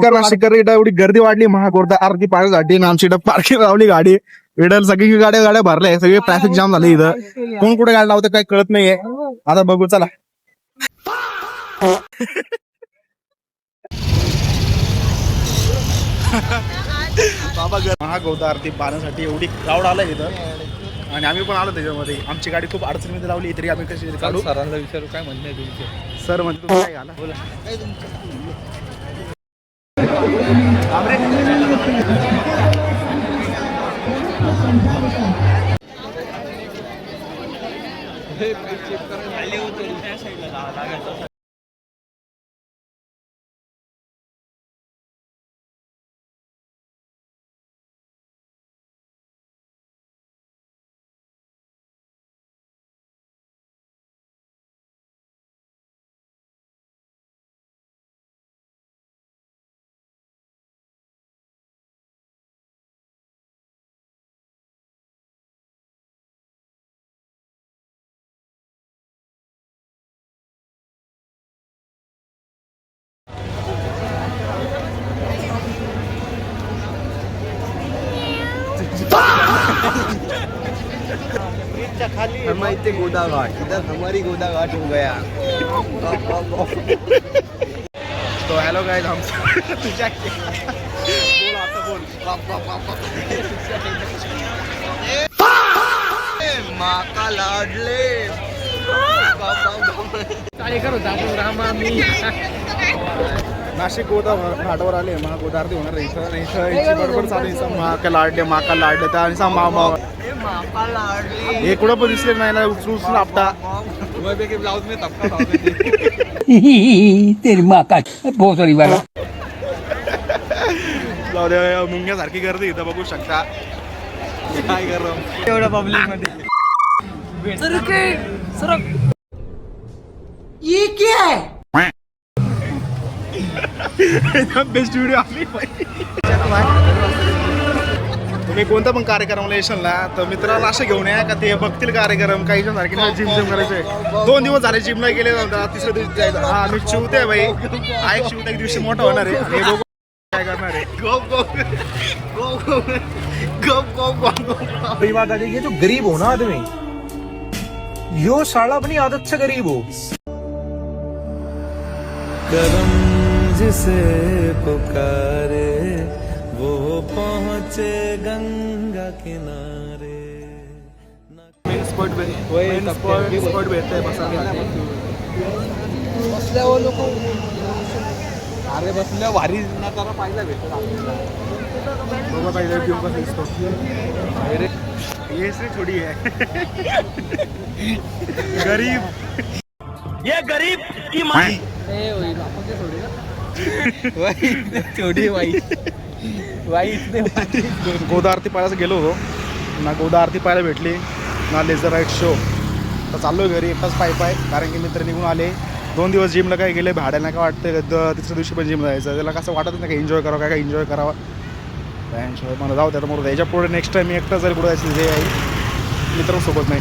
नाशिककर इथं एवढी गर्दी वाढली महागोरदा आरती पाहण्यासाठी आणि आमची इथं पार्किंग लावली गाडी इथं सगळी गाड्या भरल्या सगळे ट्रॅफिक जाम झाले इथं कोण कुठे गाडी लावतं काही कळत नाहीये आता बघू चला बाबा महागोरदा आरती पाहण्यासाठी एवढी क्राऊड आलाय इथं आणि आम्ही पण आलो त्याच्यामध्ये आमची गाडी खूप अडचणीमध्ये लावली तरी आम्ही कशी काढू सरांना विचारू काय म्हणणं आहे तुमचं सर म्हणजे तुम्ही काय घाला बोला हमारे गोदा घाट इधर हमारी गोदा घाट हो गया तो हेलो गाइस हम तुझ्या बोल आता बोल माँ का लाडले नाशिक गोदा घाटावर आले महागोदा आरती होणार आहे इथं इथं बरोबर चालू आहे महाका लाडले तर आणि मामा हे कुठं पण दिसले नाही ना उचलून आपटा ब्लाउज में तबका तेरी माँ का बहुत सारी बार मुंग्यासारखी गर्दी इथं बघू शकता काय कर एवढ्या पब्लिक मध्ये ये क्या है बेस्ट व्हिडिओ आपली तुम्ही कोणता पण कार्यक्रमाला येशाल ना तर मित्राला असं घेऊन या का ते बघतील कार्यक्रम काही जण सारखे जिम करायचंय 2 दिवस झाले जिमला गेले तिसऱ्या दिवशी जायचं हा मी शिवते भाई हा एक शिवता एक दिवशी मोठा होणार आहे आणि बघू काय करणार आहे बात आती है जो गरीब हो ना आदमी यो साला अपनी आदत से गरीब हो करम जिसे पुकारे वो पहुंचे गंगा किनारे स्पॉट भेटतंय अरे बसल्या भारी नजारा पाहिला भेटत बघा पाहिजे घेऊन कसं दिसतो अरे ये से थोडी आहे गरीब ये गरीब की माँ छोटी बाई गोदा आरती पाहायला गेलो होतो ना गोदा आरती पाहायला भेटली ना लेझर राईट शो तर चाललो घरी एकटाच पाय कारण की मित्र निघून आले 2 दिवस जिमला काय गेले भाड्यानं काय वाटतं तिसऱ्या दिवशी पण जिमला जायचं त्याला कसं वाटत नाही का एन्जॉय करावं काय एन्जॉय करावा काय एन्जॉय मला जाऊ त्याला मग याच्या पुढे नेक्स्ट टाईम मी एकटा जाईल कुठं जायचं जे आहे मित्रांसोबत नाही